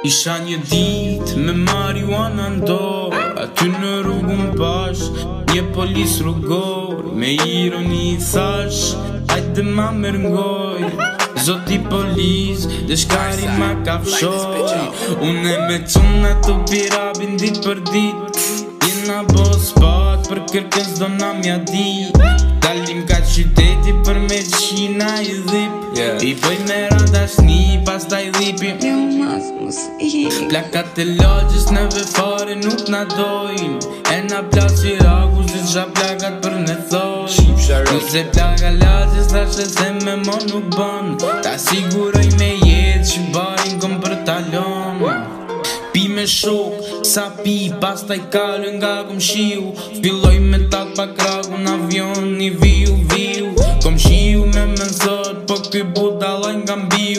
Isha një dit me marijuana ndorë, aty në rrugën pash një polis rrugor. Me ironi thash, hajde ma mërngoj, zoti polis, dhe shkari ma kafshoj. Une me quna të pirabin dit për dit, jena bos pak për kërkën s'do na mja dit. Dalim ka qyteti për me qina i dhip, I bëj me radashni, pas ta i dhipi. Plakat e logjes neve fare nuk na dojnë, e na plasi ragu si qa plakat për ne thojnë. Nuse plaka logjes thashe se me mo nuk bon, ta siguroj me jetë që barin kom për talon. Pi me shok, sa pi, pas ta i kalë nga kom shiu, filloj me tak pa kragu në avion, i viu Kom shiu me mëzot, po këj budaloj nga mbiu.